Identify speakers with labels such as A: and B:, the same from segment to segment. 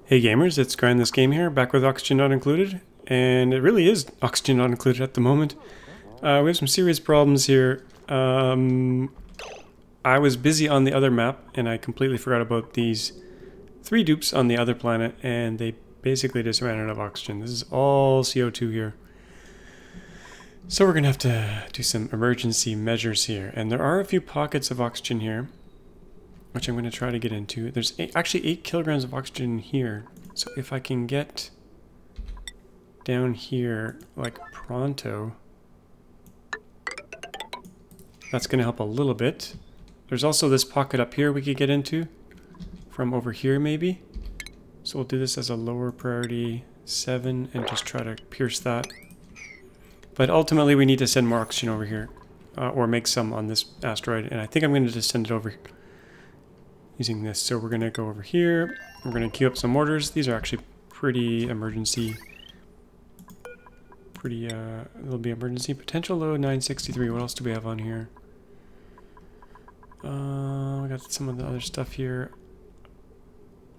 A: Hey gamers, it's GrindThisGame here, back with oxygen not included, and it really is oxygen not included at the moment. We have some serious problems here. I was busy on the other map, and I completely forgot about these 3 dupes on the other planet, and they basically just ran out of oxygen. This is all CO2 here. So we're going to have to do some emergency measures here, and there are a few pockets of oxygen here, which I'm going to try to get into. There's actually 8 kilograms of oxygen here. So if I can get down here, like pronto, that's going to help a little bit. There's also this pocket up here we could get into from over here maybe. So we'll do this as a lower priority 7 and just try to pierce that. But ultimately we need to send more oxygen over here, or make some on this asteroid. And I think I'm going to just send it over using this. So we're going to go over here. We're going to queue up some orders. These are actually pretty emergency. There'll be emergency. Potential load 963. What else do we have on here? We got some of the other stuff here.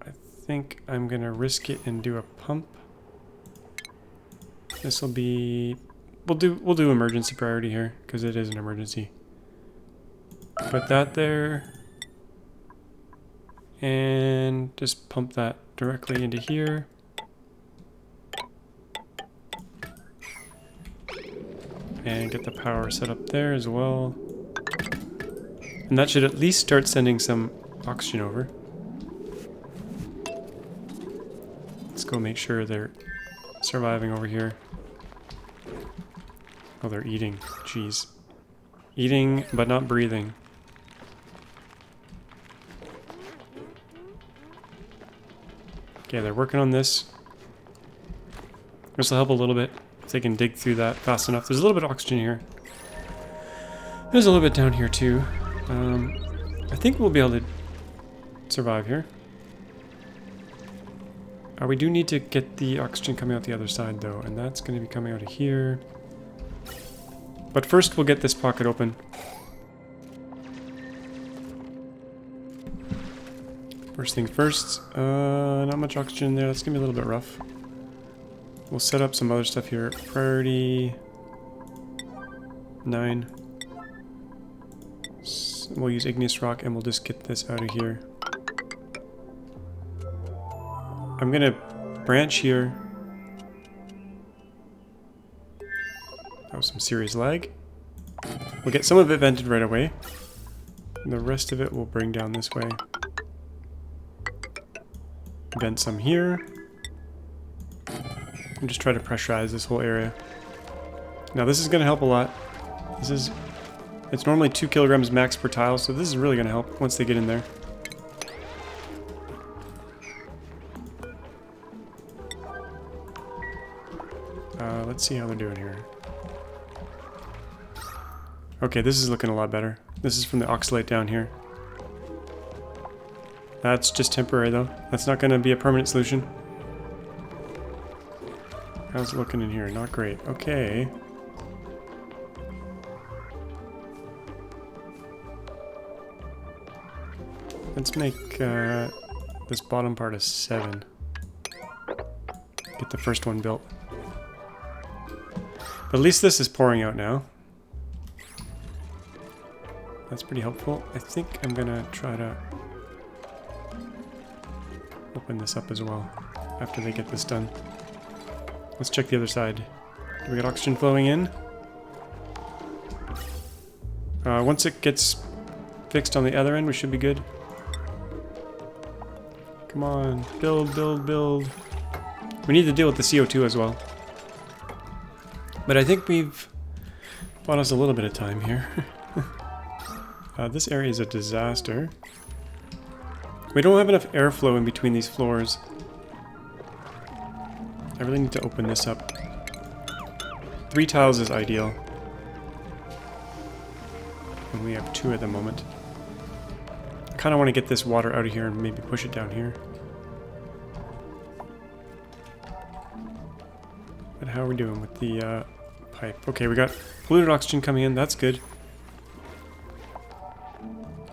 A: I think I'm going to risk it and do a pump. This will be... We'll do emergency priority here, because it is an emergency. Put that there. And just pump that directly into here. And get the power set up there as well. And that should at least start sending some oxygen over. Let's go make sure they're surviving over here. Oh, they're eating. Jeez. Eating, but not breathing. Okay, they're working on this. This will help a little bit if they can dig through that fast enough. There's a little bit of oxygen here. There's a little bit down here too. I think we'll be able to survive here. We do need to get the oxygen coming out the other side though, and that's going to be coming out of here. But first we'll get this pocket open. First things first, not much oxygen there. That's going to be a little bit rough. We'll set up some other stuff here. Priority 9. We'll use igneous rock and we'll just get this out of here. I'm going to branch here. That was some serious lag. We'll get some of it vented right away. And the rest of it we'll bring down this way. Vent some here. And just try to pressurize this whole area. Now this is going to help a lot. It's normally 2 kilograms max per tile, so this is really going to help once they get in there. Let's see how they're doing here. Okay, this is looking a lot better. This is from the oxalate down here. That's just temporary though. That's not going to be a permanent solution. How's it looking in here? Not great. Okay. Let's make this bottom part a 7. Get the first one built. But at least this is pouring out now. That's pretty helpful. I think I'm gonna try to open this up as well after they get this done. Let's check the other side. Do we got oxygen flowing in? Once it gets fixed on the other end, we should be good. Come on, build, build, build. We need to deal with the CO2 as well. But I think we've bought us a little bit of time here. This area is a disaster. We don't have enough airflow in between these floors. I really need to open this up. 3 tiles is ideal. And we have 2 at the moment. I kind of want to get this water out of here and maybe push it down here. But how are we doing with the pipe? Okay, we got polluted oxygen coming in. That's good.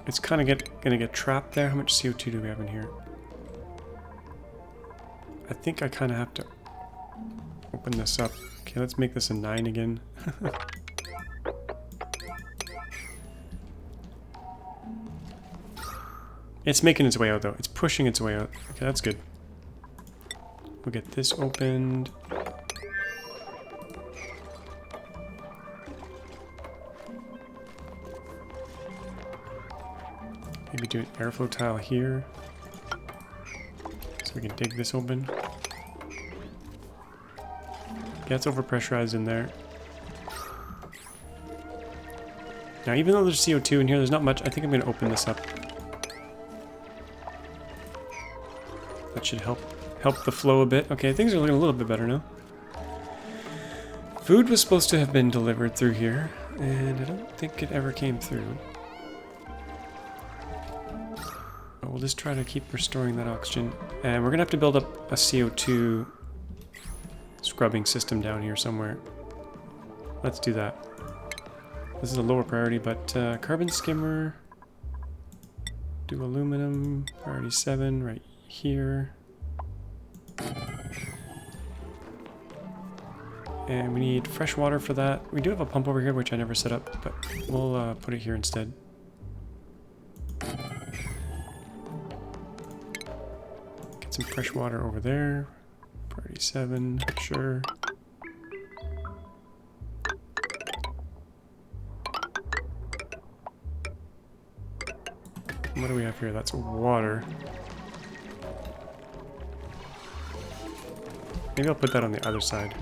A: It's kind of gonna get trapped there. How much CO2 do we have in here? I think I kind of have to open this up. Okay, let's make this a 9 again. It's making its way out, though. It's pushing its way out. Okay, that's good. We'll get this opened. Maybe do an airflow tile here. So we can dig this open. Yeah, it's overpressurized in there. Now, even though there's CO2 in here, there's not much. I think I'm going to open this up. That should help the flow a bit. Okay, things are looking a little bit better now. Food was supposed to have been delivered through here, and I don't think it ever came through. But we'll just try to keep restoring that oxygen. And we're going to have to build up a CO2 scrubbing system down here somewhere. Let's do that. This is a lower priority, but carbon skimmer, do aluminum, priority 7 right here. And we need fresh water for that. We do have a pump over here, which I never set up, but we'll put it here instead. Get some fresh water over there. Priority 7, sure. What do we have here? That's water. Maybe I'll put that on the other side.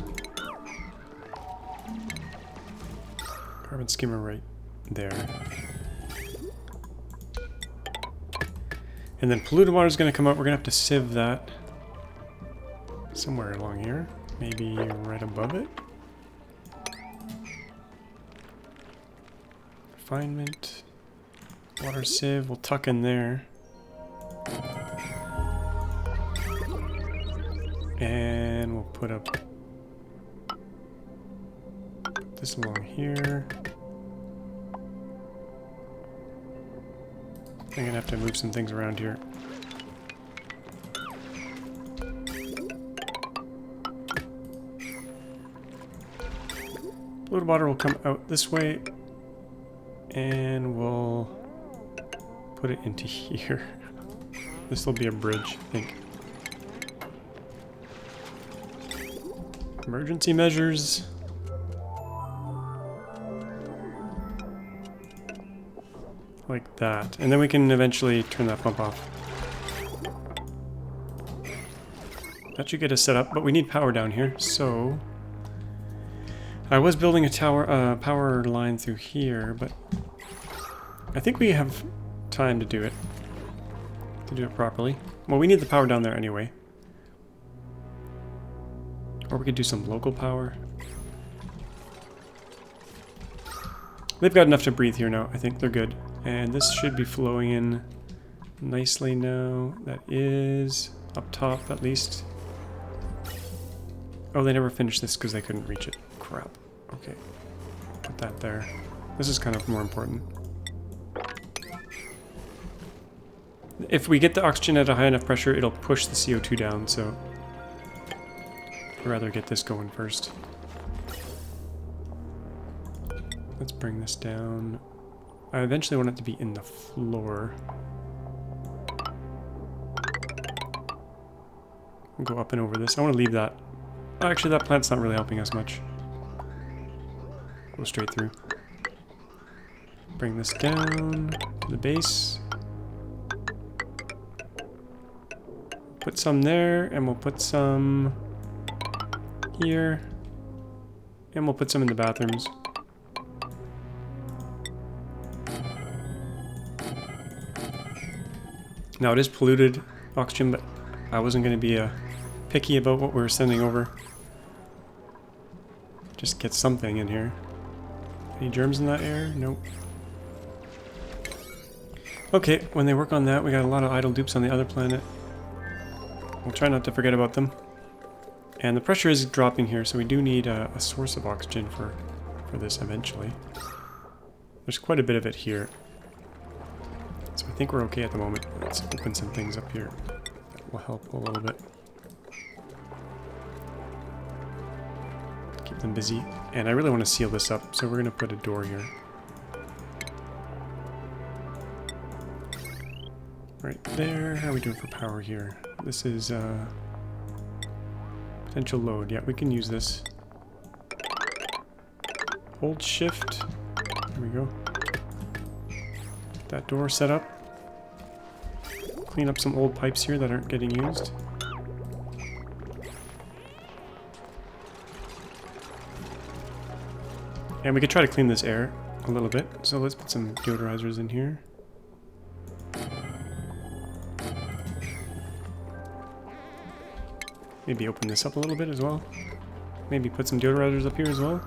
A: Carbon skimmer right there. And then polluted water is going to come out. We're going to have to sieve that somewhere along here. Maybe right above it. Refinement. Water sieve. We'll tuck in there. And we'll put this along here. I'm gonna have to move some things around here. Polluted water will come out this way, and we'll put it into here. This will be a bridge, I think. Emergency measures. Like that. And then we can eventually turn that pump off. That should get us set up, but we need power down here, so I was building a power line through here, but I think we have time to do it properly. Well, we need the power down there anyway. Or we could do some local power. They've got enough to breathe here now. I think they're good. And this should be flowing in nicely now. That is up top, at least. Oh, they never finished this because they couldn't reach it. Crap. Okay. Put that there. This is kind of more important. If we get the oxygen at a high enough pressure, it'll push the CO2 down, so I'd rather get this going first. Let's bring this down. I eventually want it to be in the floor. We'll go up and over this. I want to leave that. Actually, that plant's not really helping us much. Go straight through. Bring this down to the base. Put some there, and we'll put some here. And we'll put some in the bathrooms. Now it is polluted oxygen, but I wasn't going to be picky about what we were sending over. Just get something in here. Any germs in that air? Nope. Okay, when they work on that, we got a lot of idle dupes on the other planet. We'll try not to forget about them. And the pressure is dropping here, so we do need a source of oxygen for this eventually. There's quite a bit of it here. So I think we're okay at the moment. Let's open some things up here. That will help a little bit. been busy, and I really want to seal this up, so we're going to put a door here. Right there. How are we doing for power here? This is potential load. Yeah, we can use this. Hold shift. There we go. Get that door set up. Clean up some old pipes here that aren't getting used. And we could try to clean this air a little bit. So let's put some deodorizers in here. Maybe open this up a little bit as well. Maybe put some deodorizers up here as well.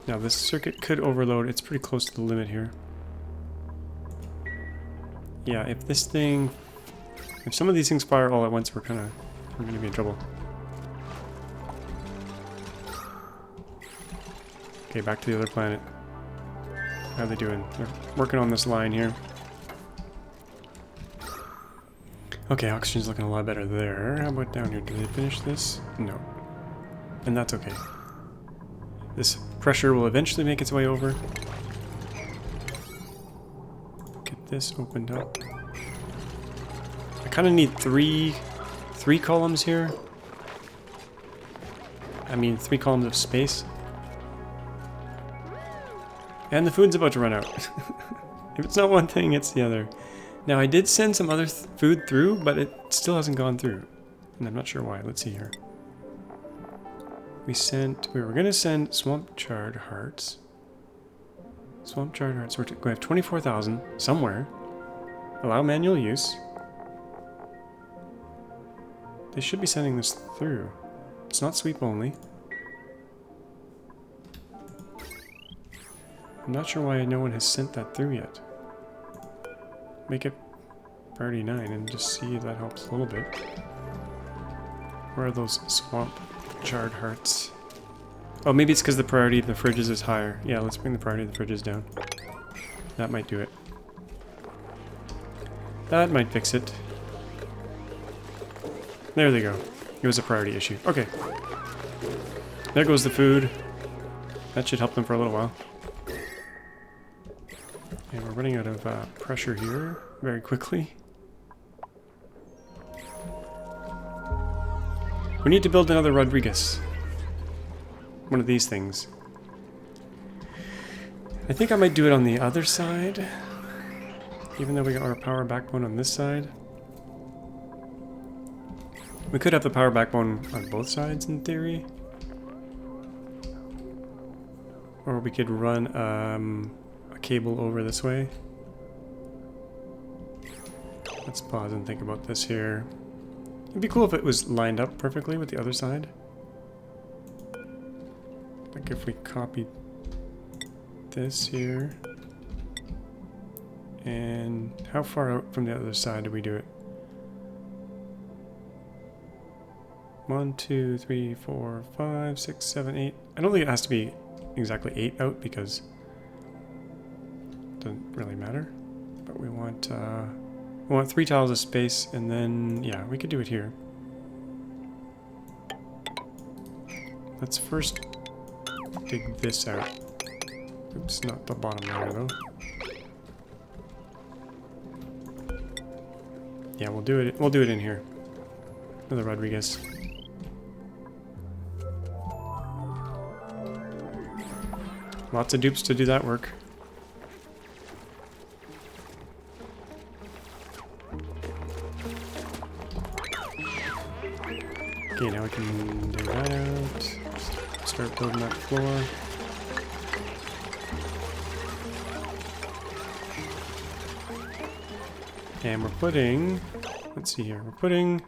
A: Now this circuit could overload. It's pretty close to the limit here. Yeah, if some of these things fire all at once, we're gonna be in trouble. Okay, back to the other planet. How are they doing? They're working on this line here. Okay, oxygen's looking a lot better there. How about down here? Did they finish this? No. And that's okay. This pressure will eventually make its way over. Get this opened up. I kind of need three columns here. I mean, 3 columns of space. And the food's about to run out. If it's not one thing, it's the other. Now, I did send some other food through, but it still hasn't gone through. And I'm not sure why. Let's see here. We were going to send swamp chard hearts. Swamp chard hearts. We have 24,000 somewhere. Allow manual use. They should be sending this through. It's not sweep only. I'm not sure why no one has sent that through yet. Make it priority 9 and just see if that helps a little bit. Where are those swamp chard hearts? Oh, maybe it's because the priority of the fridges is higher. Yeah, let's bring the priority of the fridges down. That might do it. That might fix it. There they go. It was a priority issue. Okay. There goes the food. That should help them for a little while. And we're running out of pressure here very quickly. We need to build another Rodriguez. One of these things. I think I might do it on the other side. Even though we got our power backbone on this side. We could have the power backbone on both sides in theory. Or we could run a cable over this way. Let's pause and think about this here. It'd be cool if it was lined up perfectly with the other side. Like if we copied this here. And how far out from the other side do we do it? 1, 2, 3, 4, 5, 6, 7, 8. I don't think it has to be exactly 8 out because it doesn't really matter. But we want 3 tiles of space, and then yeah, we could do it here. Let's first dig this out. Oops, not the bottom layer though. Yeah, we'll do it. We'll do it in here. Another Rodriguez. Lots of dupes to do that work. Okay, now we can do that out. Start building that floor. And we're putting, let's see here, we're putting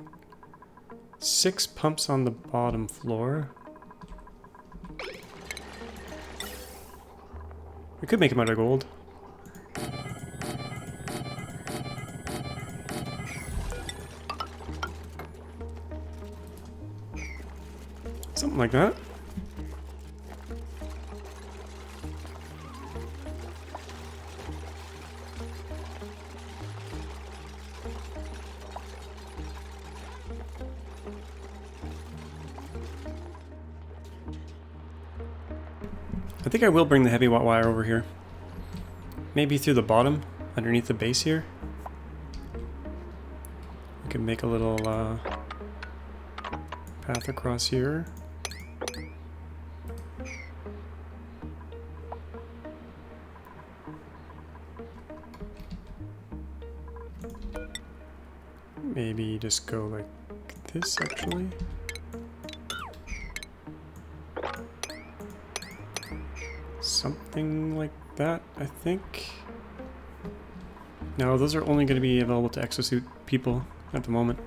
A: 6 pumps on the bottom floor. We could make them out of gold. Something like that. I think I will bring the heavy wire over here. Maybe through the bottom, underneath the base here. We can make a little path across here. Maybe just go like this, actually. Something like that, I think. No, those are only going to be available to exosuit people at the moment.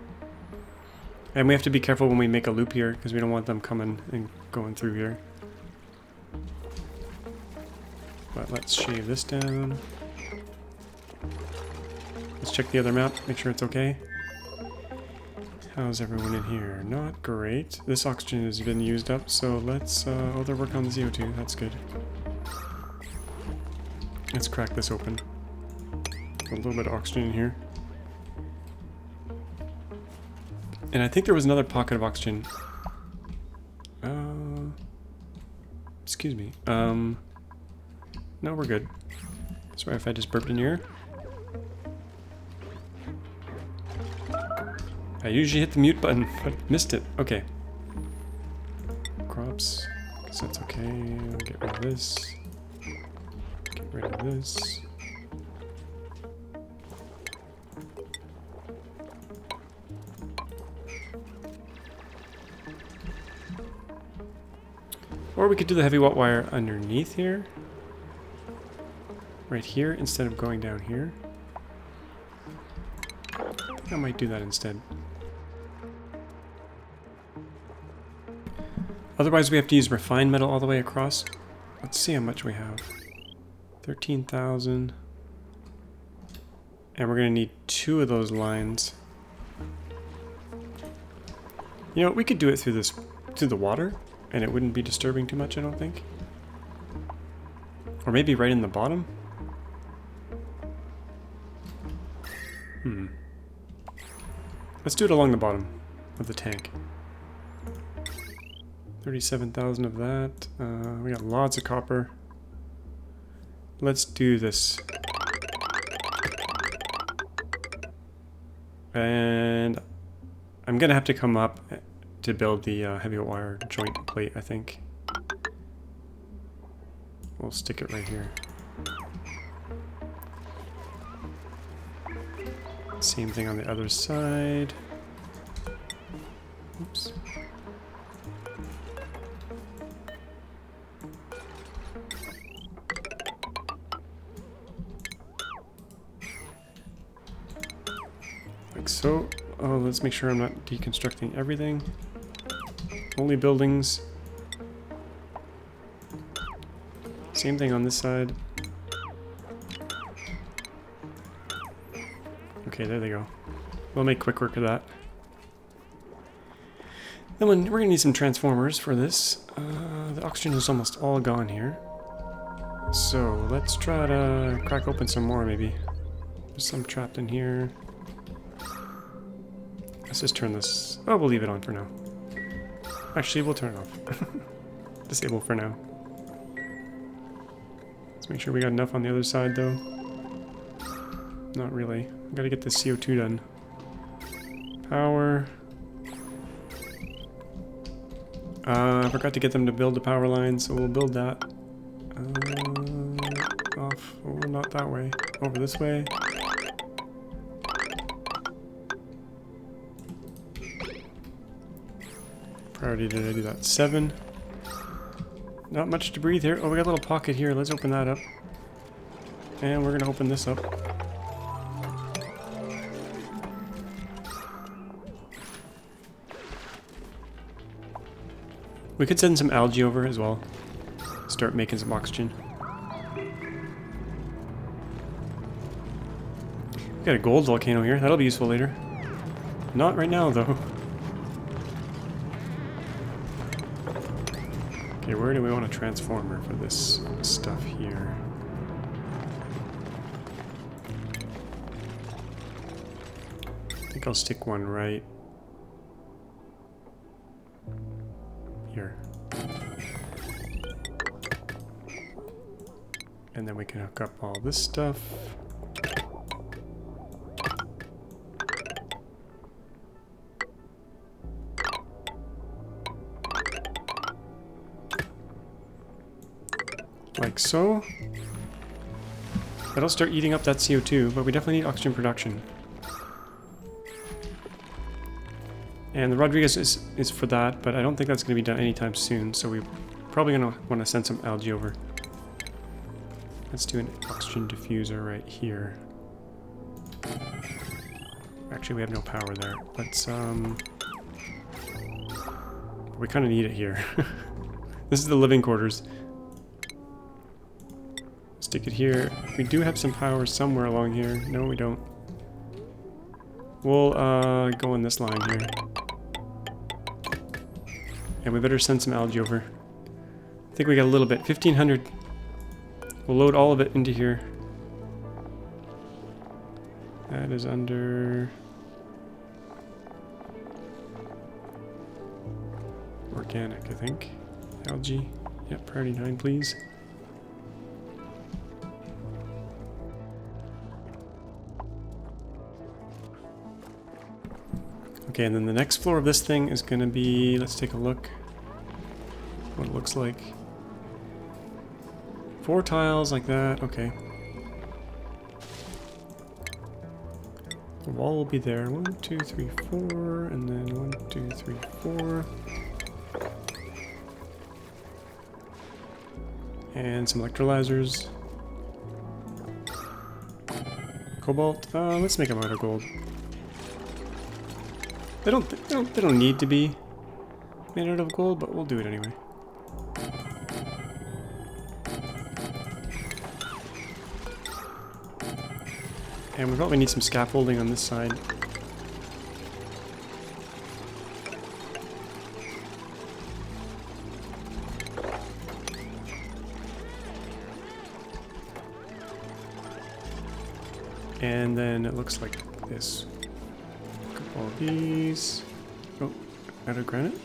A: And we have to be careful when we make a loop here, because we don't want them coming and going through here. But let's shave this down. Let's check the other map, make sure it's okay. How's everyone in here? Not great. This oxygen has been used up, so let's... oh, they're working on the CO2. That's good. Let's crack this open. A little bit of oxygen in here. And I think there was another pocket of oxygen. Excuse me. No, we're good. Sorry if I just burped in here. I usually hit the mute button, but missed it. Okay. Crops. Guess that's okay. I'll get rid of this. Get rid of this. Or we could do the heavy wire underneath here. Right here, instead of going down here. I think I might do that instead. Otherwise we have to use refined metal all the way across. Let's see how much we have. 13,000. And we're going to need 2 of those lines. You know, we could do it through this, through the water, and it wouldn't be disturbing too much, I don't think. Or maybe right in the bottom? Let's do it along the bottom of the tank. 37,000 of that. We got lots of copper. Let's do this. And I'm gonna have to come up to build the heavy wire joint plate, I think. We'll stick it right here. Same thing on the other side. Oops. Like so. Oh, let's make sure I'm not deconstructing everything. Only buildings. Same thing on this side. Okay, there they go. We'll make quick work of that. Then we're going to need some transformers for this. The oxygen is almost all gone here. So let's try to crack open some more maybe. There's some trapped in here. Let's just turn this... Oh, we'll leave it on for now. Actually, we'll turn it off. Disable for now. Let's make sure we got enough on the other side though. Not really. I've got to get this CO2 done. Power. I forgot to get them to build the power line, so we'll build that. Off. Oh, not that way. Over this way. Priority did I do that? 7. Not much to breathe here. Oh, we got a little pocket here. Let's open that up. And we're going to open this up. We could send some algae over as well. Start making some oxygen. We got a gold volcano here. That'll be useful later. Not right now, though. Okay, where do we want a transformer for this stuff here? I think I'll stick one right here. And then we can hook up all this stuff. Like so. That'll start eating up that CO2, but we definitely need oxygen production. And the Rodriguez is for that, but I don't think that's going to be done anytime soon, so we're probably going to want to send some algae over. Let's do an oxygen diffuser right here. Actually, we have no power there. Let's, we kind of need it here. This is the living quarters. Stick it here. We do have some power somewhere along here. No, we don't. We'll, go on this line here. And we better send some algae over. I think we got a little bit. 1,500. We'll load all of it into here. That is under... organic, I think. Algae. Yep, priority 9, please. Okay, and then the next floor of this thing is going to be... let's take a look what it looks like. 4 tiles like that, okay. The wall will be there. 1, 2, 3, 4, and then 1, 2, 3, 4. And some electrolyzers. Cobalt. Let's make them out of gold. They don't need to be made out of gold, but we'll do it anyway. And we probably need some scaffolding on this side. And then it looks like this. All of these. Oh, out of granite?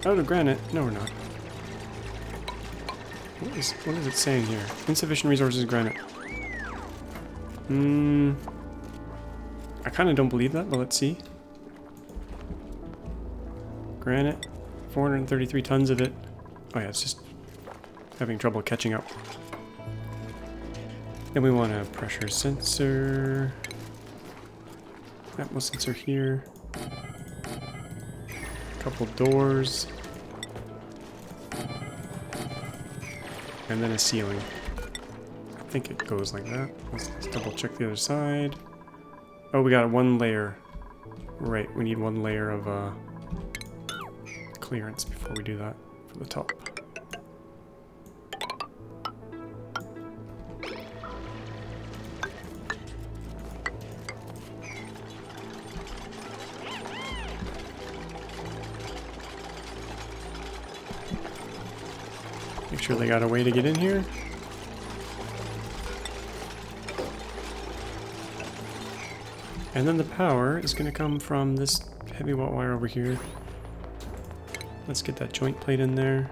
A: Out of granite? No, we're not. What is it saying here? Insufficient resources granite. I kind of don't believe that, but let's see. Granite. 433 tons of it. Oh yeah, it's just having trouble catching up. Then we want a pressure sensor. Atmos sensor here. A couple doors. And then a ceiling. I think it goes like that. Let's double check the other side. Oh, we got 1 layer. Right, we need 1 layer of clearance before we do that for the top. Make sure they got a way to get in here. And then the power is going to come from this heavy watt wire over here. Let's get that joint plate in there.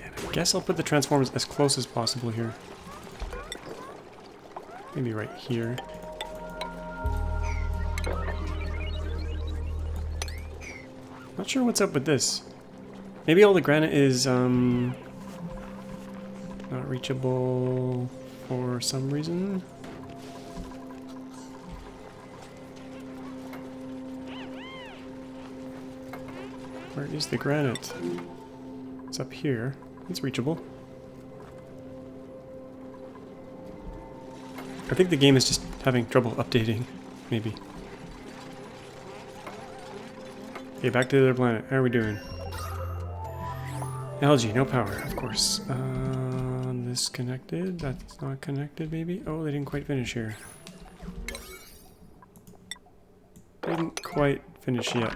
A: And I guess I'll put the transformers as close as possible here. Maybe right here. Not sure what's up with this. Maybe all the granite is not reachable for some reason. Where is the granite? It's up here. It's reachable. I think the game is just having trouble updating, maybe. Okay, back to the other planet. How are we doing? Algae, no power, of course. This connected? That's not connected, maybe? Oh, they didn't quite finish here. Didn't quite finish yet.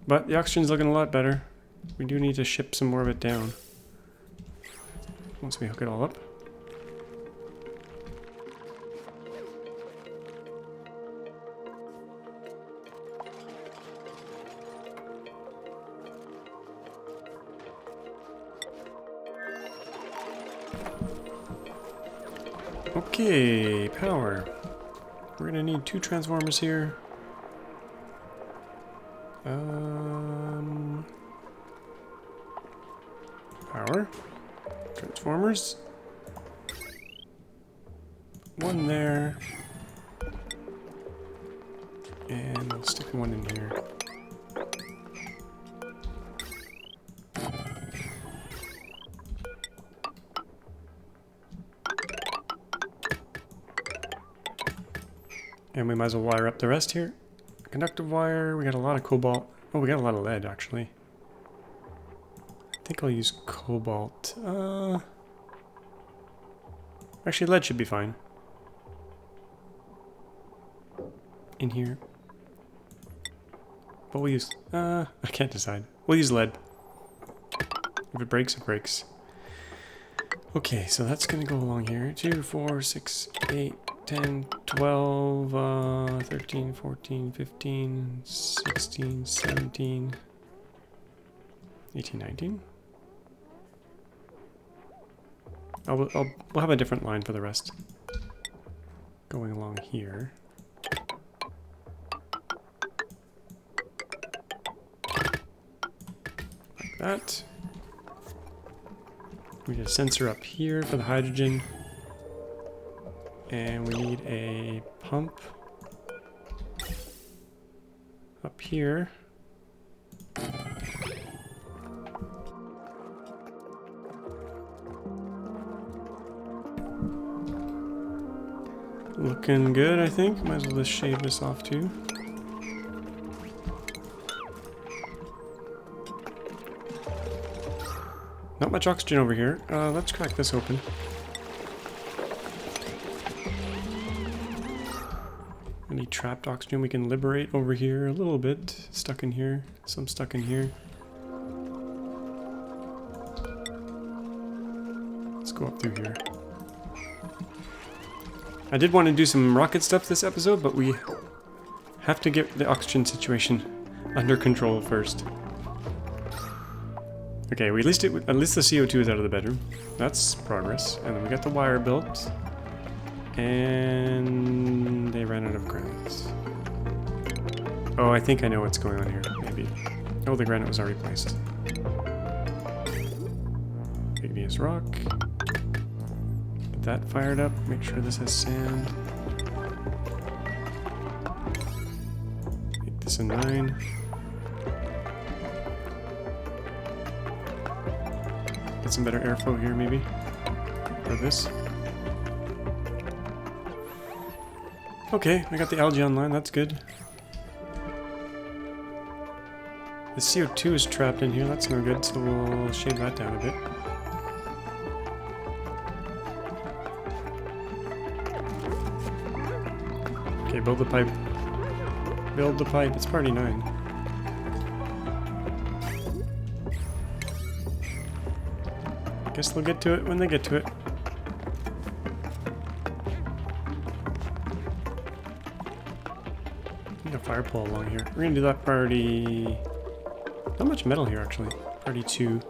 A: But the oxygen's looking a lot better. We do need to ship some more of it down. Once we hook it all up. Okay, power. We're gonna need 2 transformers here. Power. Transformers. 1 there. And I'll stick 1 in here. And we might as well wire up the rest here. Conductive wire, we got a lot of cobalt. Oh, we got a lot of lead, actually. I think I'll use cobalt. Actually, lead should be fine. In here. But we'll use... I can't decide. We'll use lead. If it breaks, it breaks. Okay, so that's gonna go along here. 2, 4, 6, 8, 10, 12, 13, 14, 15, 16, 17, 18, 19. We'll have a different line for the rest. Going along here. Like that. We need a sensor up here for the hydrogen. And we need a pump up here. Looking good, I think. Might as well just shave this off too. Not much oxygen over here. Let's crack this open. Any trapped oxygen we can liberate over here a little bit. Stuck in here. Some stuck in here. Let's go up through here. I did want to do some rocket stuff this episode, but we have to get the oxygen situation under control first. Okay, at least the CO2 is out of the bedroom. That's progress. And then we got the wire built. And they ran out of granite. Oh, I think I know what's going on here. Maybe. Oh, the granite was already placed. Igneous rock. Get that fired up. Make sure this has sand. Make this a 9. Get some better airflow here, maybe. Or this. Okay, we got the algae online, that's good. The CO2 is trapped in here, that's no good, so we'll shave that down a bit. Okay, build the pipe. Build the pipe, it's party 9. Guess they'll get to it when they get to it. A fire pole along here. We're gonna do that priority. Not much metal here actually. Priority 2.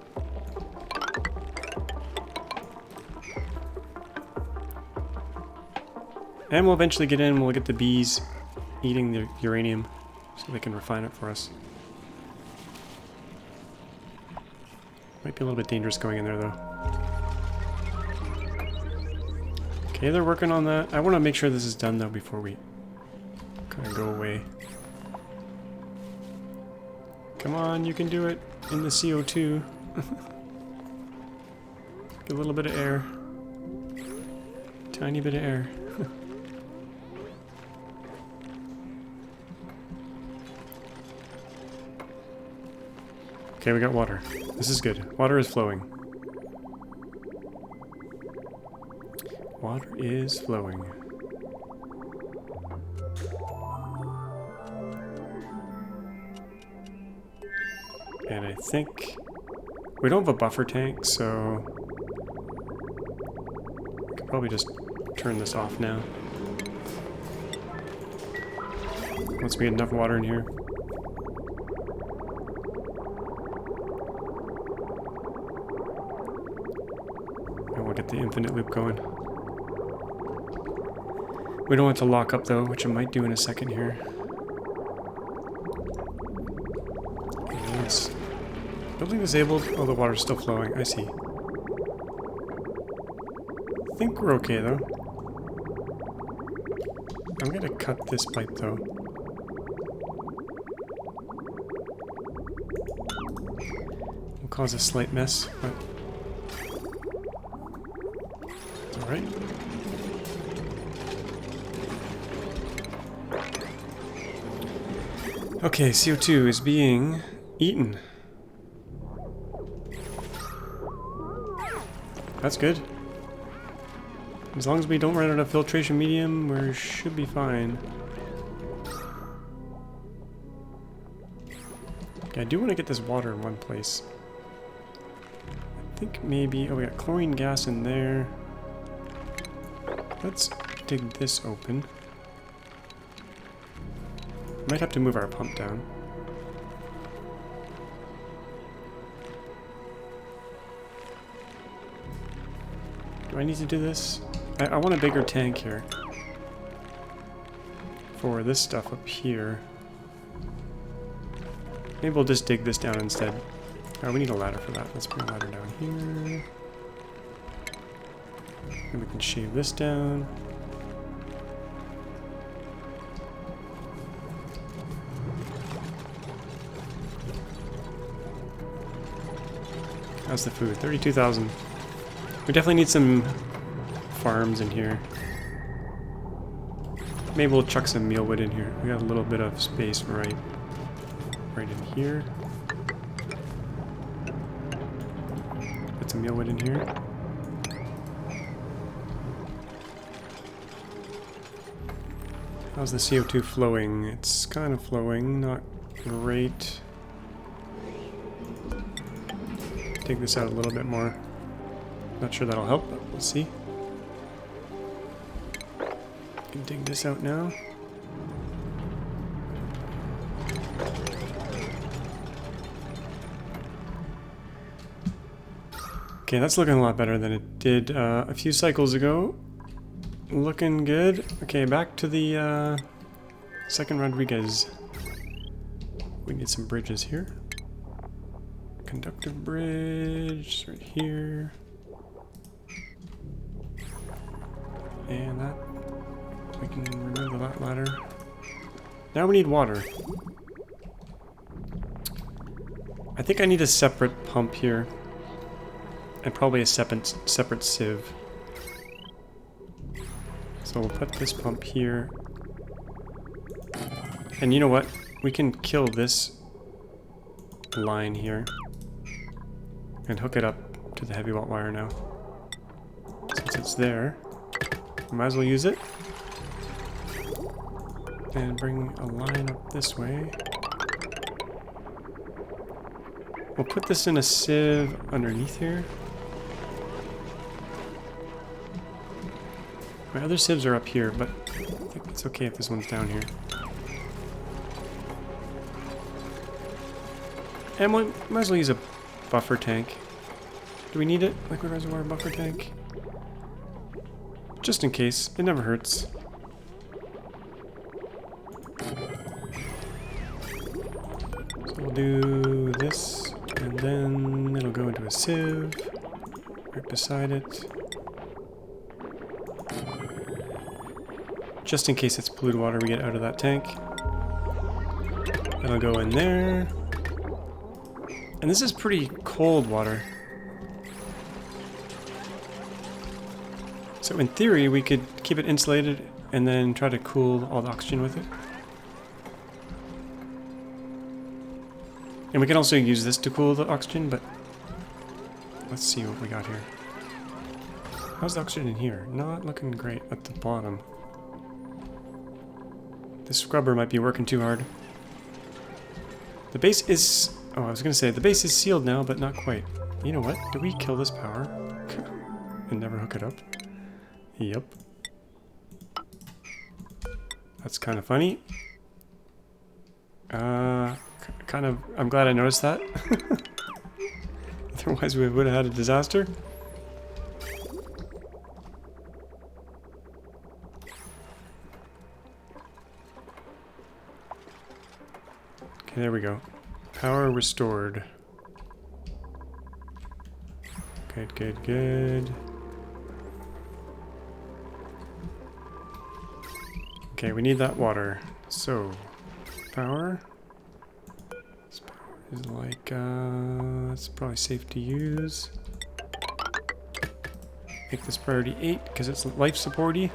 A: And we'll eventually get in. We'll get the bees eating the uranium so they can refine it for us. Might be a little bit dangerous going in there though. Okay, they're working on that. I want to make sure this is done though before we kind of go away. Come on, you can do it in the CO2. Get a little bit of air. Tiny bit of air. Okay, we got water. This is good. Water is flowing. Water is flowing. And I think we don't have a buffer tank, so we could probably just turn this off now. Once we get enough water in here. And we'll get the infinite loop going. We don't want to lock up though, which I might do in a second here. Yes. Building disabled. Oh, the water's still flowing. I see. I think we're okay though. I'm gonna cut this pipe though. Will cause a slight mess, but it's alright. Okay, CO2 is being eaten. That's good. As long as we don't run out of filtration medium, we should be fine. Okay, I do want to get this water in one place. I think maybe... Oh, we got chlorine gas in there. Let's dig this open. Might have to move our pump down. Do I need to do this? I want a bigger tank here. For this stuff up here. Maybe we'll just dig this down instead. Oh, we need a ladder for that. Let's bring a ladder down here. And we can shave this down. How's the food? 32,000. We definitely need some farms in here. Maybe we'll chuck some mealwood in here. We got a little bit of space right in here. Put some mealwood in here. How's the CO2 flowing? It's kind of flowing, not great. Take this out a little bit more. Not sure that'll help, but we'll see. Can dig this out now. Okay, that's looking a lot better than it did a few cycles ago. Looking good. Okay, back to the second Rodriguez. We need some bridges here. Conductive bridge right here. And that. We can remove that ladder. Now we need water. I think I need a separate pump here. And probably a separate sieve. So we'll put this pump here. And you know what? We can kill this line here. And hook it up to the heavy watt wire now. Since it's there, we might as well use it. And bring a line up this way. We'll put this in a sieve underneath here. My other sieves are up here, but I think it's okay if this one's down here. And we might as well use a buffer tank. Do we need it? Liquid reservoir buffer tank? Just in case. It never hurts. So we'll do this, and then it'll go into a sieve right beside it. Just in case it's polluted water we get out of that tank. That'll go in there. And this is pretty cold water. So in theory, we could keep it insulated and then try to cool all the oxygen with it. And we can also use this to cool the oxygen, but let's see what we got here. How's the oxygen in here? Not looking great at the bottom. This scrubber might be working too hard. The base is... Oh, I was going to say, the base is sealed now, but not quite. You know what? Do we kill this power? And never hook it up? Yep. That's kind of funny. Kind of... I'm glad I noticed that. Otherwise we would have had a disaster. Okay, there we go. Power restored. Good, good, good. Okay, we need that water. So, power. This power is like, it's probably safe to use. Make this priority 8 because it's life supporty.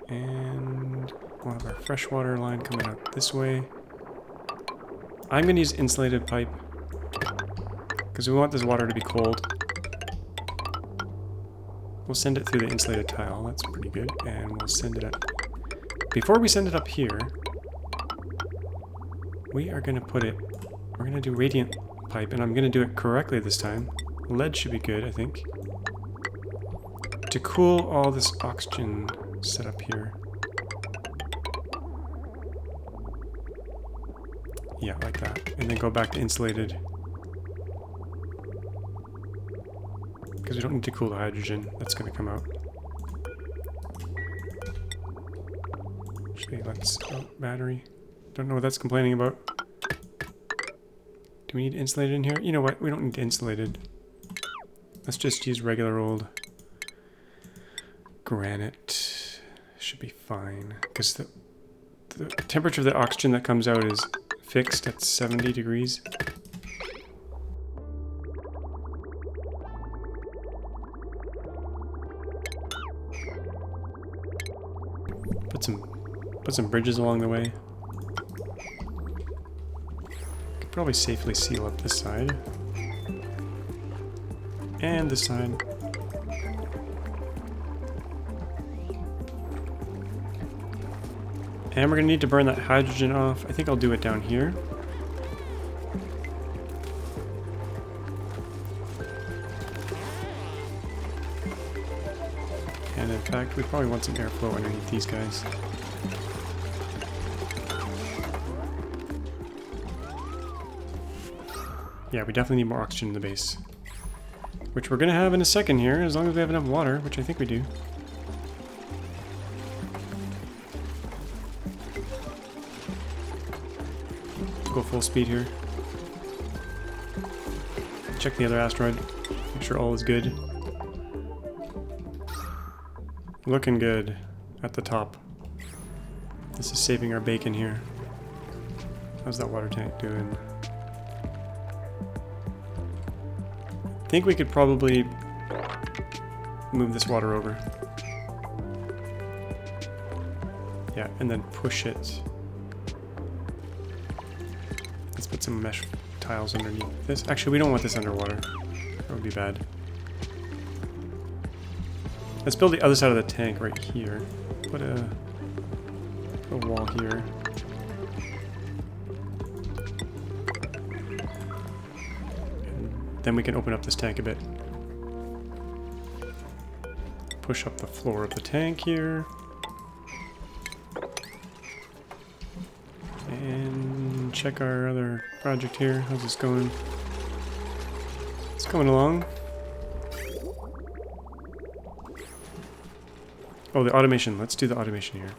A: And we'll have our freshwater line coming out this way. I'm going to use insulated pipe because we want this water to be cold. We'll send it through the insulated tile. That's pretty good. And we'll send it up. Before we send it up here, we are going to put it... We're going to do radiant pipe, and I'm going to do it correctly this time. Lead should be good, I think. To cool all this oxygen set up here. Yeah, like that. And then go back to insulated. Because we don't need to cool the hydrogen. That's going to come out. Actually, let's... Oh, battery. Don't know what that's complaining about. Do we need insulated in here? You know what? We don't need insulated. Let's just use regular old granite. Should be fine. Because the temperature of the oxygen that comes out is fixed at 70 degrees. Put some bridges along the way. Could probably safely seal up this side. And this side. And we're going to need to burn that hydrogen off. I think I'll do it down here. And in fact, we probably want some airflow underneath these guys. Yeah, we definitely need more oxygen in the base. Which we're going to have in a second here, as long as we have enough water, which I think we do. Go full speed here. Check the other asteroid. Make sure all is good. Looking good at the top. This is saving our bacon here. How's that water tank doing? I think we could probably move this water over. Yeah, and then push it. Let's put some mesh tiles underneath this. Actually, we don't want this underwater. That would be bad. Let's build the other side of the tank right here. Put a wall here. And then we can open up this tank a bit. Push up the floor of the tank here. And check our other project here. How's this going? It's coming along. Oh, the automation. Let's do the automation here.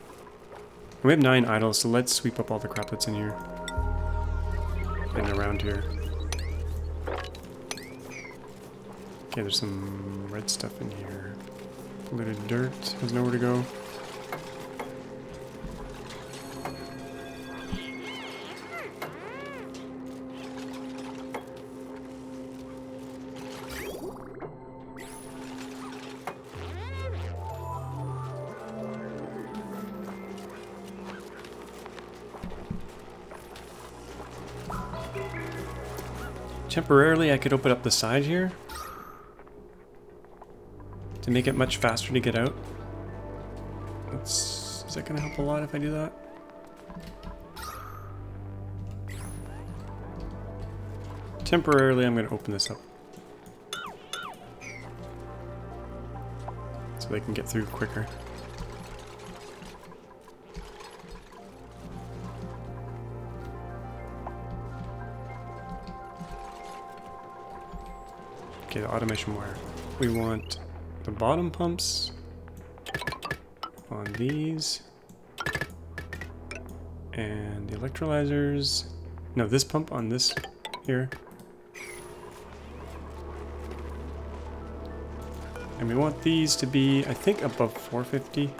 A: We have 9 idle, so let's sweep up all the crap that's in here. And around here. Okay, there's some red stuff in here. Polluted dirt. Has nowhere to go. Temporarily, I could open up the side here to make it much faster to get out. Is that going to help a lot if I do that? Temporarily, I'm going to open this up so they can get through quicker. Okay, the automation wire. We want the bottom pumps on these. And the electrolyzers. No, this pump on this here. And we want these to be, I think, above 450.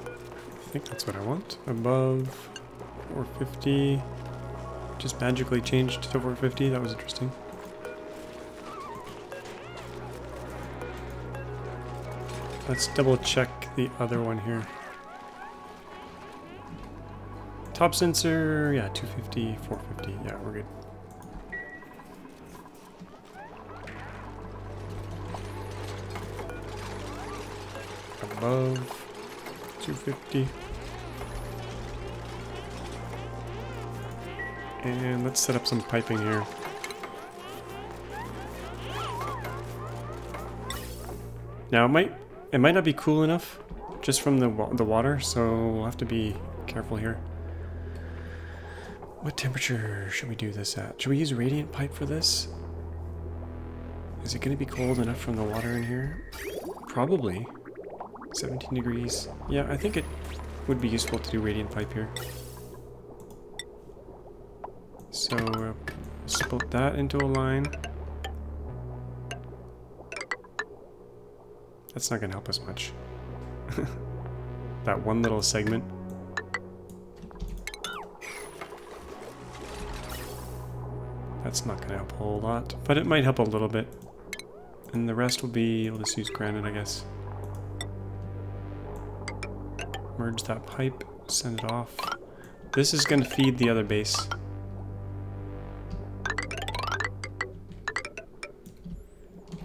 A: I think that's what I want. Above 450. Just magically changed to 450. That was interesting. Let's double check the other one here. Top sensor, yeah, 250, 450. Yeah, we're good. Above 250. And let's set up some piping here. Now it might not be cool enough just from the water, so we'll have to be careful here. What temperature should we do this at? Should we use radiant pipe for this? Is it going to be cold enough from the water in here? Probably. 17 degrees. Yeah, I think it would be useful to do radiant pipe here. So split that into a line. That's not going to help us much. That one little segment. That's not going to help a whole lot, but it might help a little bit. And the rest will be, we'll just use granite, I guess. Merge that pipe, send it off. This is going to feed the other base.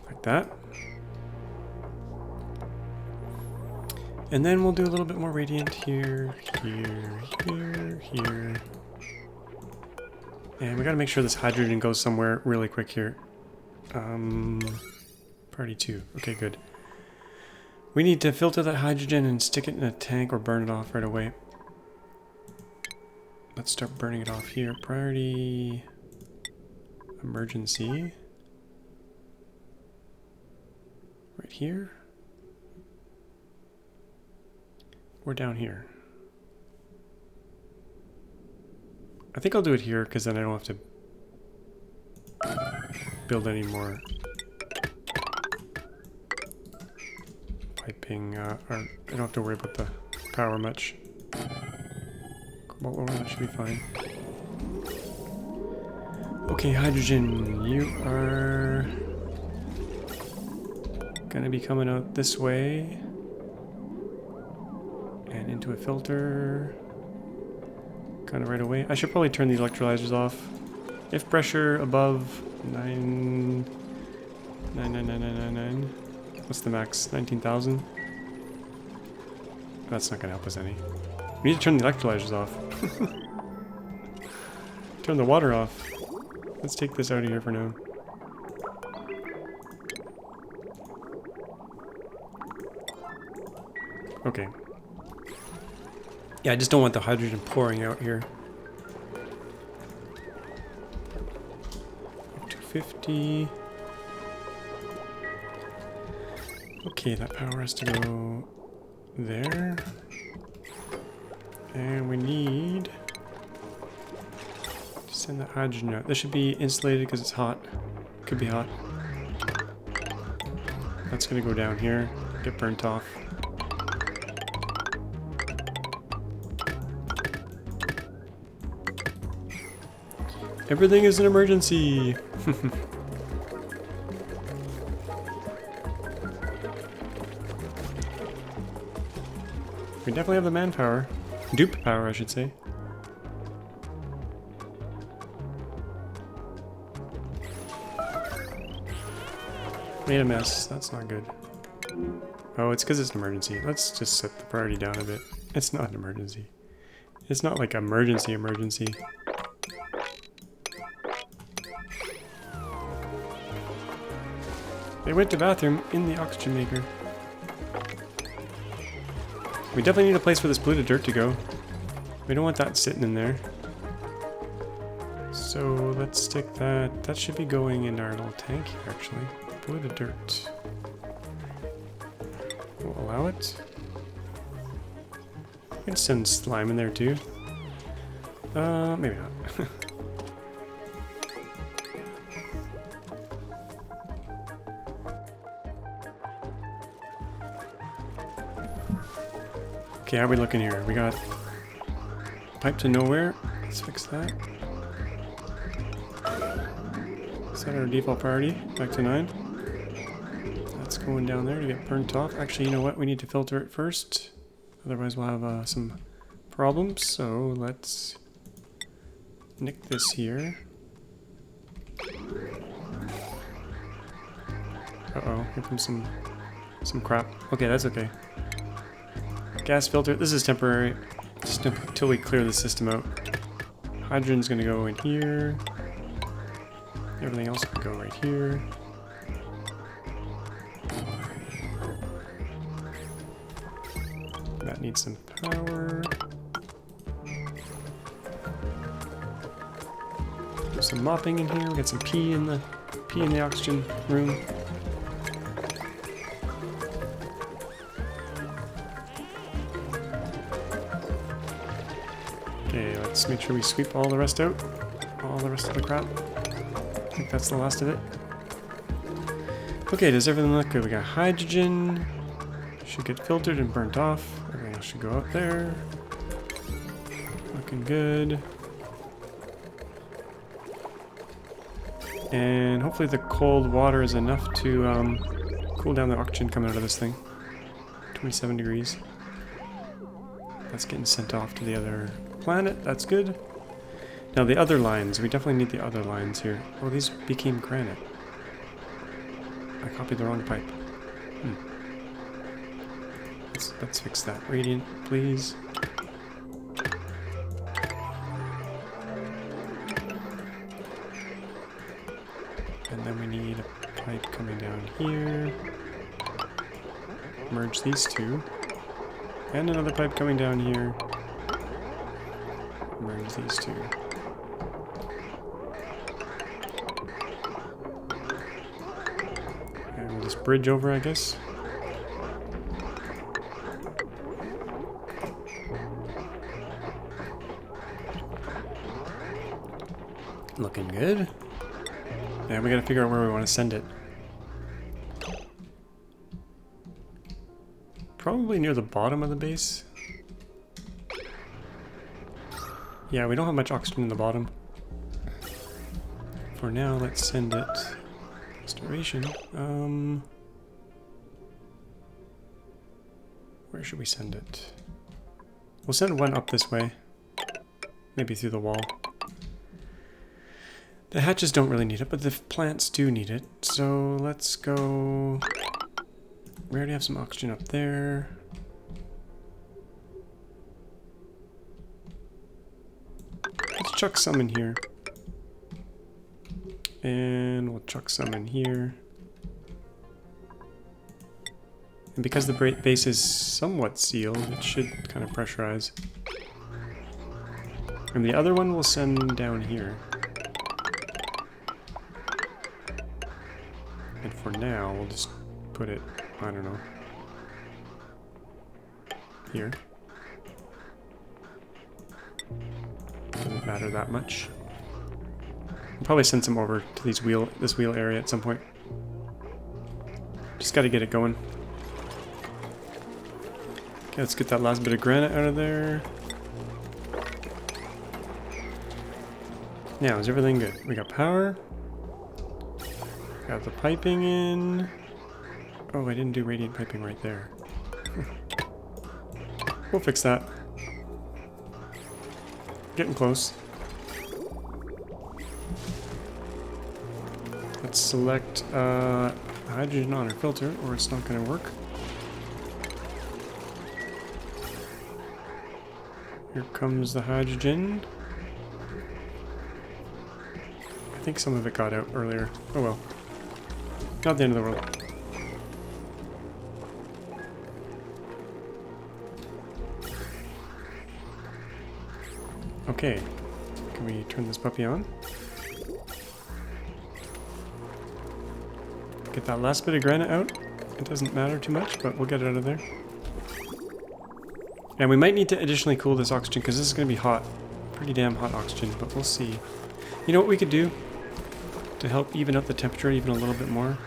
A: Like that. And then we'll do a little bit more radiant here, here, here, here. And we gotta make sure this hydrogen goes somewhere really quick here. Priority 2. Okay, good. We need to filter that hydrogen and stick it in a tank or burn it off right away. Let's start burning it off here. Priority... emergency. Right here. Or down here. I think I'll do it here because then I don't have to build any more piping, or I don't have to worry about the power much. Cobalt ore, that should be fine. Okay, hydrogen, you are gonna be coming out this way and into a filter kind of right away. I should probably turn these electrolyzers off. If pressure above 99999, what's the max? 19,000? That's not gonna help us any. We need to turn the electrolyzers off. Turn the water off. Let's take this out of here for now. Okay. Yeah, I just don't want the hydrogen pouring out here. 250. Okay, that power has to go there. And we need to send that hydrogen out. This should be insulated because it's hot. Could be hot. That's gonna go down here, get burnt off. Everything is an emergency. We definitely have the manpower. Dupe power, I should say. Made a mess. That's not good. Oh, it's because it's an emergency. Let's just set the priority down a bit. It's not an emergency. It's not like emergency. They went to bathroom in the oxygen maker. We definitely need a place for this polluted dirt to go. We don't want that sitting in there. So let's stick that. That should be going in our little tank here, actually. Polluted dirt. We'll allow it. You can send slime in there too. Maybe not. Okay, how are we looking here? We got pipe to nowhere. Let's fix that. Set our default priority back to 9. That's going down there to get burnt off. Actually, you know what? We need to filter it first. Otherwise, we'll have some problems. So let's nick this here. Uh-oh, here comes some crap. Okay, that's okay. Gas filter. This is temporary. Just until we clear the system out. Hydrogen's gonna go in here. Everything else can go right here. That needs some power. Do some mopping in here. We got some pee in the oxygen room. Okay, let's make sure we sweep all the rest out. All the rest of the crap. I think that's the last of it. Okay, does everything look good? We got hydrogen. Should get filtered and burnt off. Everything else should go out there. Looking good. And hopefully the cold water is enough to cool down the oxygen coming out of this thing. 27 degrees. That's getting sent off to the other planet. That's good. Now the other lines. We definitely need the other lines here. Oh, these became granite. I copied the wrong pipe. Let's fix that. Radiant, please. And then we need a pipe coming down here. Merge these two. And another pipe coming down here. Merge these two. And we'll just bridge over, I guess. Looking good. Yeah, we gotta figure out where we want to send it. Probably near the bottom of the base. Yeah, we don't have much oxygen in the bottom. For now, let's send it. Restoration. Where should we send it? We'll send one up this way. Maybe through the wall. The hatches don't really need it, but the plants do need it. So let's go... We already have some oxygen up there. Let's chuck some in here. And we'll chuck some in here. And because the base is somewhat sealed, it should kind of pressurize. And the other one we'll send down here. And for now, we'll just put it, I don't know, here. Doesn't matter that much. We'll probably send some over to this wheel area at some point. Just gotta get it going. Okay, let's get that last bit of granite out of there. Now, is everything good? We got power. Got the piping in. Oh, I didn't do radiant piping right there. We'll fix that. Getting close. Let's select hydrogen on our filter, or it's not going to work. Here comes the hydrogen. I think some of it got out earlier. Oh well. Not the end of the world. Okay. Can we turn this puppy on? Get that last bit of granite out. It doesn't matter too much, but we'll get it out of there. And we might need to additionally cool this oxygen, because this is going to be hot. Pretty damn hot oxygen, but we'll see. You know what we could do to help even out the temperature even a little bit more?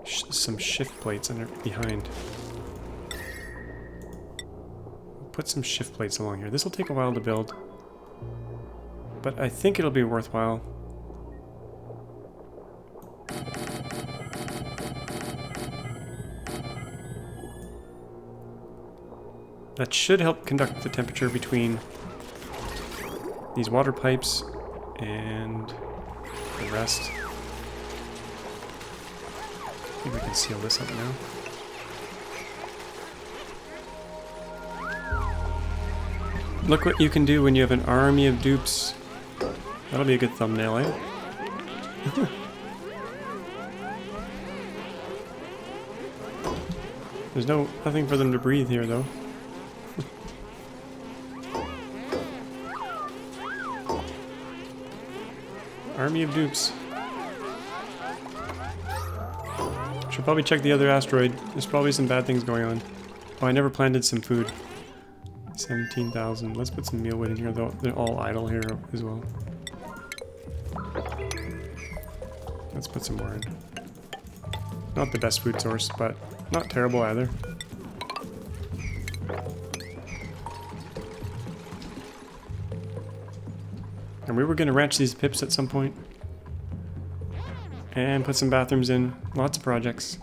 A: Some shift plates under behind. Put some shift plates along here. This will take a while to build, but I think it'll be worthwhile. That should help conduct the temperature between these water pipes and the rest. I think we can seal this up now. Look what you can do when you have an army of dupes. That'll be a good thumbnail, eh? There's nothing for them to breathe here, though. Army of dupes. Should probably check the other asteroid. There's probably some bad things going on. Oh, I never planted some food. 17,000. Let's put some mealwood in here, though. They're all idle here as well. Let's put some more in. Not the best food source, but not terrible either. And we were going to ranch these pips at some point. And put some bathrooms in. Lots of projects.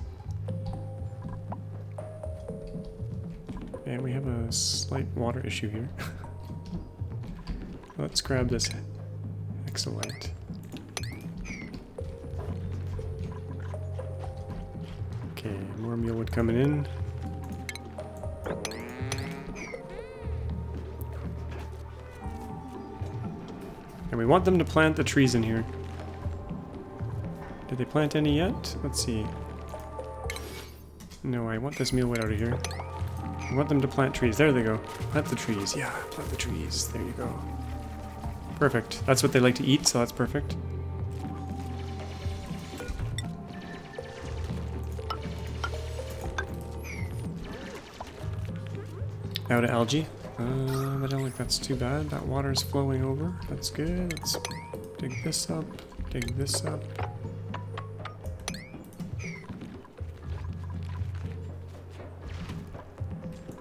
A: And we have a slight water issue here. Let's grab this excellent. Okay, more mealwood coming in. And we want them to plant the trees in here. Did they plant any yet? Let's see. No, I want this mealwood out of here. I want them to plant trees. There they go. Plant the trees. Yeah, plant the trees. There you go. Perfect. That's what they like to eat, so that's perfect. Out of algae. I don't think that's too bad. That water's flowing over. That's good. Let's dig this up. Dig this up.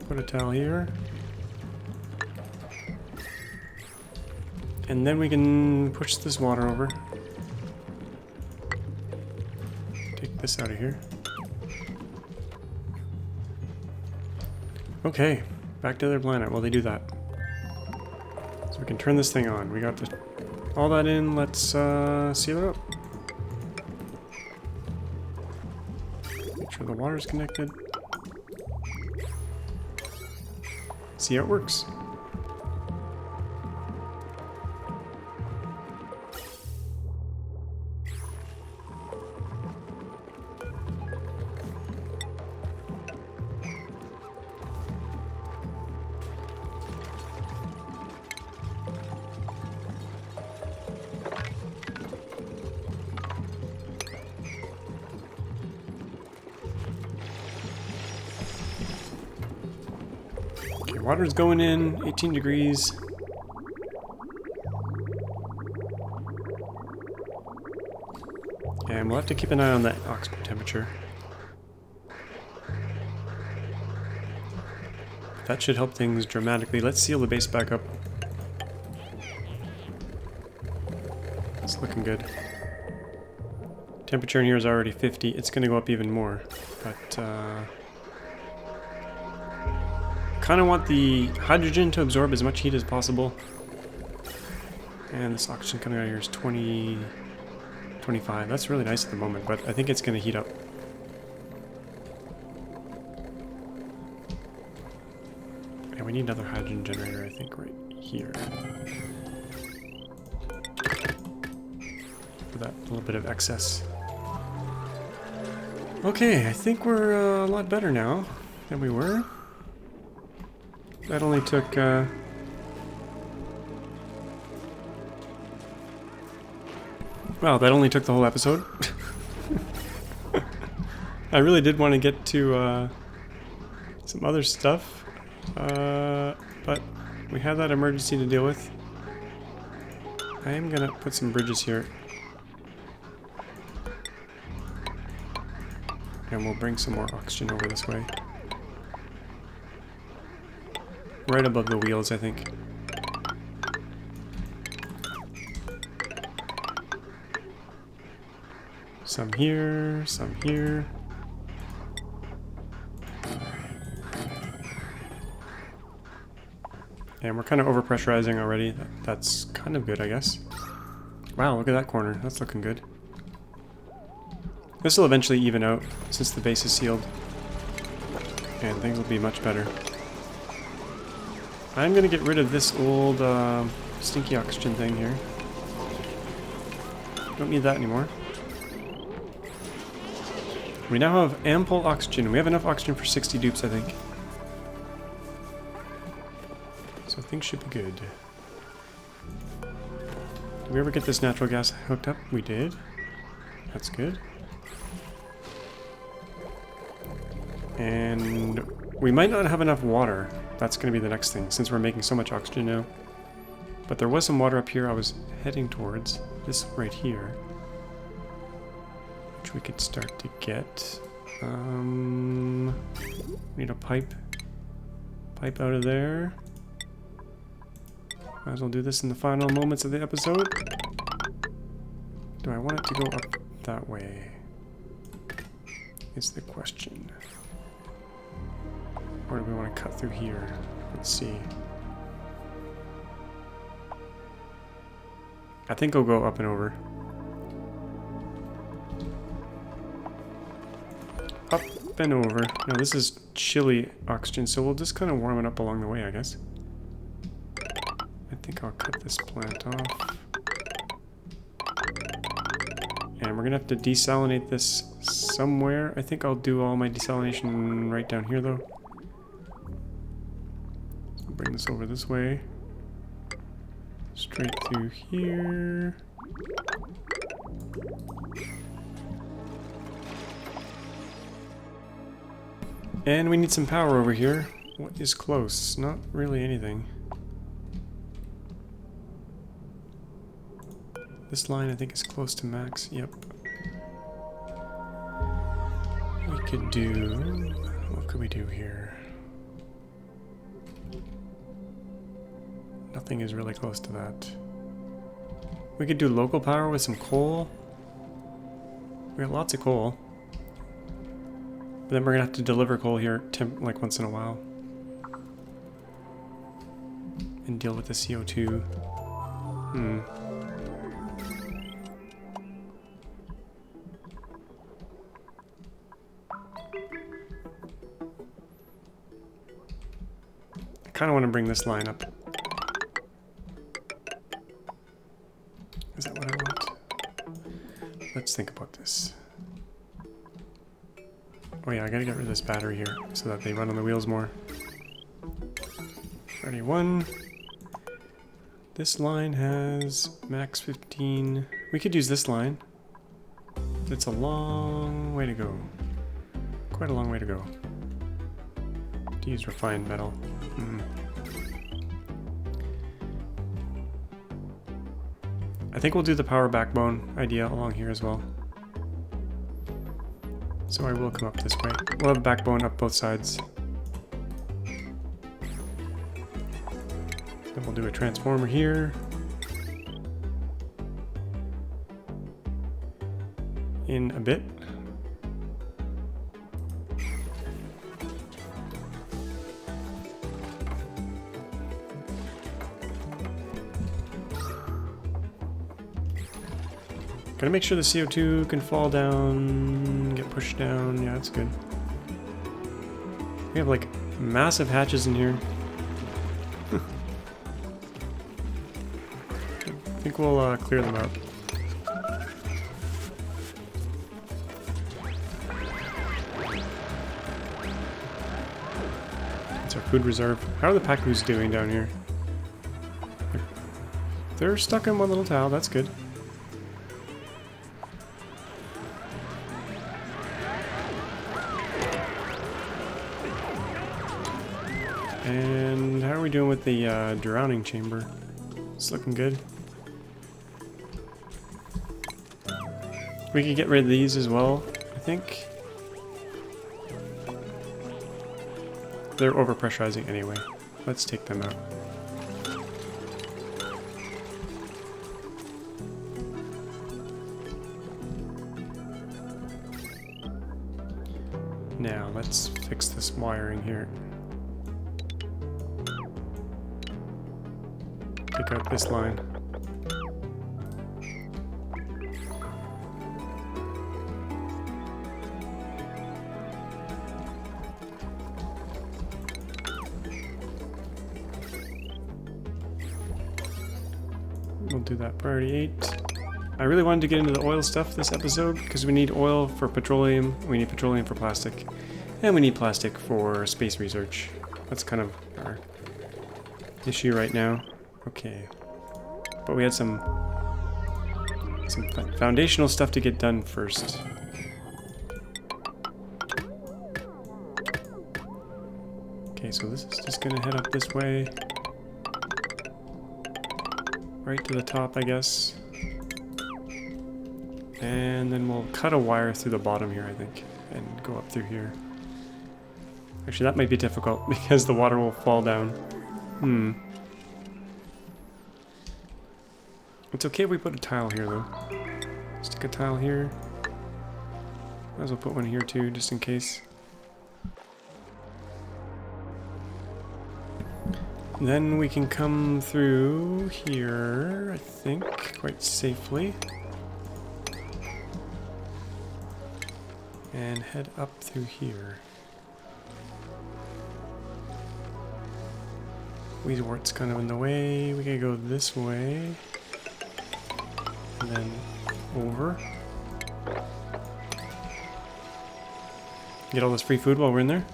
A: Put a towel here. And then we can push this water over. Take this out of here. Okay, back to their planet while they do that. So we can turn this thing on. We got all that in. Let's seal it up. Make sure the water's connected. See how it works. Water's going in, 18 degrees. And we'll have to keep an eye on that oxygen temperature. That should help things dramatically. Let's seal the base back up. It's looking good. Temperature in here is already 50. It's going to go up even more. But, kind of want the hydrogen to absorb as much heat as possible. And this oxygen coming out of here is 20, 25. That's really nice at the moment, but I think it's going to heat up. And we need another hydrogen generator, I think, right here. For that little bit of excess. Okay, I think we're a lot better now than we were. That only took, well, that only took the whole episode. I really did want to get to some other stuff, but we have that emergency to deal with. I am gonna put some bridges here. And we'll bring some more oxygen over this way. Right above the wheels, I think. Some here, some here. And we're kind of overpressurizing already. That's kind of good, I guess. Wow, look at that corner. That's looking good. This will eventually even out since the base is sealed. And things will be much better. I'm going to get rid of this old stinky oxygen thing here. Don't need that anymore. We now have ample oxygen. We have enough oxygen for 60 dupes, I think. So things should be good. Did we ever get this natural gas hooked up? We did. That's good. And we might not have enough water. That's going to be the next thing, since we're making so much oxygen now. But there was some water up here I was heading towards. This right here. Which we could start to get. Need a pipe. Pipe out of there. Might as well do this in the final moments of the episode. Do I want it to go up that way? Is the question. Or do we want to cut through here? Let's see. I think I'll go up and over. Up and over. Now this is chilly oxygen, so we'll just kind of warm it up along the way, I guess. I think I'll cut this plant off. And we're gonna have to desalinate this somewhere. I think I'll do all my desalination right down here, though. So bring this over this way. Straight through here. And we need some power over here. What is close? Not really anything. This line I think is close to max. Yep. We could do... What could we do here? Nothing is really close to that. We could do local power with some coal. We got lots of coal. But then we're gonna have to deliver coal here like once in a while. And deal with the CO2. I kinda wanna bring this line up. Is that what I want? Let's think about this. Oh yeah, I gotta get rid of this battery here so that they run on the wheels more. Ready, one. This line has max 15. We could use this line. But it's a long way to go. Quite a long way to go. To use refined metal. I think we'll do the power backbone idea along here as well. So I will come up this way. We'll have a backbone up both sides. Then we'll do a transformer here. In a bit. Gotta make sure the CO2 can fall down, get pushed down. Yeah, that's good. We have like massive hatches in here. I think we'll clear them out. It's our food reserve. How are the Pacus doing down here? They're stuck in one little towel, that's good. And how are we doing with the drowning chamber? It's looking good. We could get rid of these as well, I think. They're overpressurizing anyway. Let's take them out. Now, let's fix this wiring here. Pick out this line. We'll do that priority 8. I really wanted to get into the oil stuff this episode because we need oil for petroleum, we need petroleum for plastic, and we need plastic for space research. That's kind of our issue right now. Okay. But we had some foundational stuff to get done first. Okay, so this is just gonna head up this way. Right to the top, I guess. And then we'll cut a wire through the bottom here, I think, and go up through here. Actually, that might be difficult because the water will fall down. It's okay if we put a tile here, though. Stick a tile here. Might as well put one here, too, just in case. Then we can come through here, I think, quite safely. And head up through here. Weedwart's kind of in the way. We gotta go this way. And then over. Get all this free food while we're in there.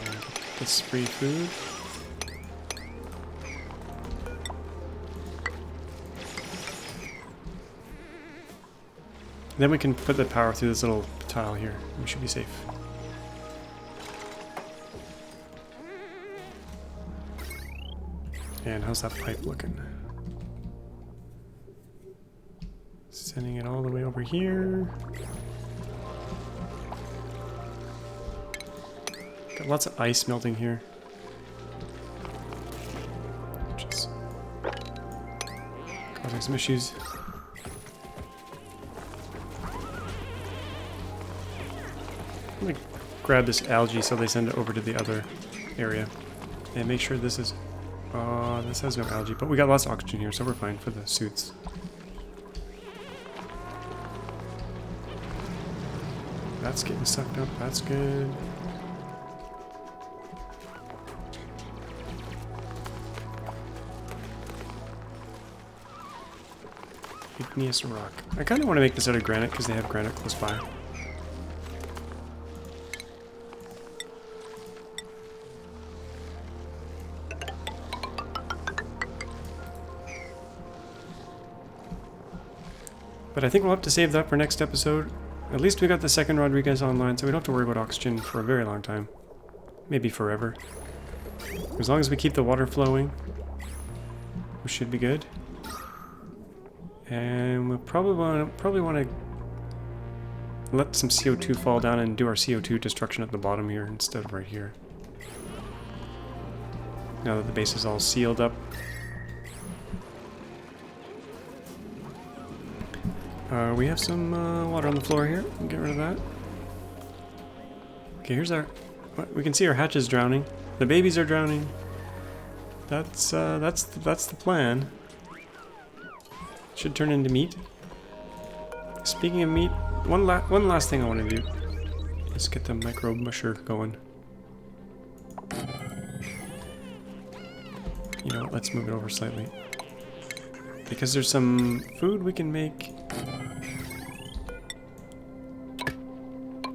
A: And get this free food. Then we can put the power through this little tile here. We should be safe. And how's that pipe looking? Sending it all the way over here. Got lots of ice melting here. Just causing some issues. I'm gonna grab this algae so they send it over to the other area. And make sure this is... this has no algae, but we got lots of oxygen here, so we're fine for the suits. That's getting sucked up, that's good. Igneous rock. I kind of want to make this out of granite because they have granite close by. But I think we'll have to save that for next episode. At least we got the second Rodriguez online, so we don't have to worry about oxygen for a very long time. Maybe forever. As long as we keep the water flowing, we should be good. And we'll probably want to let some CO2 fall down and do our CO2 destruction at the bottom here instead of right here. Now that the base is all sealed up. We have some water on the floor here. We'll get rid of that. Okay, here's our... We can see our hatches drowning. The babies are drowning. That's the plan. Should turn into meat. Speaking of meat, one last thing I want to do is get the microbe musher going. You know what? Let's move it over slightly. Because there's some food we can make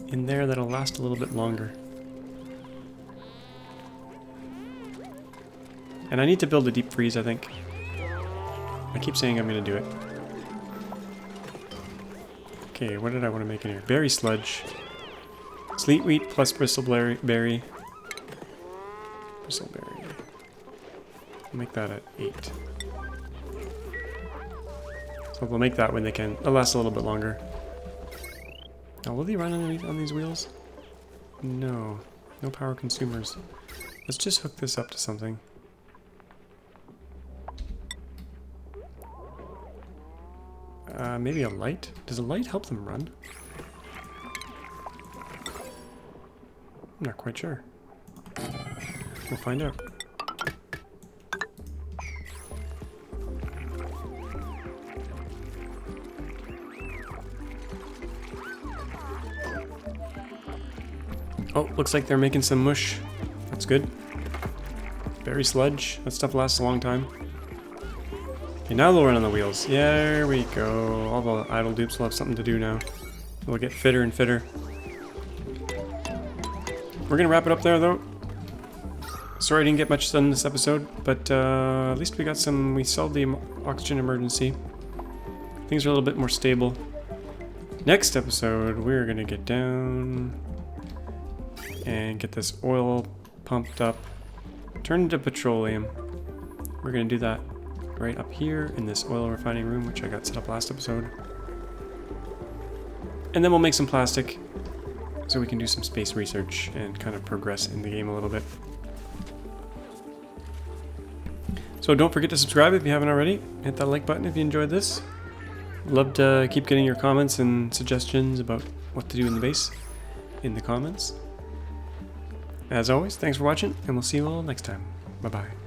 A: in there that'll last a little bit longer. And I need to build a deep freeze, I think. I keep saying I'm going to do it. Okay, what did I want to make in here? Berry sludge. Sleet wheat plus bristleberry. Bristleberry. I'll make that at 8. So they'll make that when they can. It'll last a little bit longer. Now, will they run on these wheels? No. No power consumers. Let's just hook this up to something. Maybe a light? Does a light help them run? I'm not quite sure. We'll find out. Oh, looks like they're making some mush. That's good. Berry sludge. That stuff lasts a long time. Okay, now they'll run on the wheels. Yeah, there we go. All the idle dupes will have something to do now. They'll get fitter and fitter. We're gonna wrap it up there, though. Sorry I didn't get much done this episode, but at least we got some. We solved the oxygen emergency. Things are a little bit more stable. Next episode, we're gonna get down and get this oil pumped up, turned into petroleum. We're gonna do that right up here in this oil refining room, which I got set up last episode. And then we'll make some plastic so we can do some space research and kind of progress in the game a little bit. So don't forget to subscribe if you haven't already. Hit that like button if you enjoyed this. Love to keep getting your comments and suggestions about what to do in the base in the comments. As always, thanks for watching, and we'll see you all next time. Bye-bye.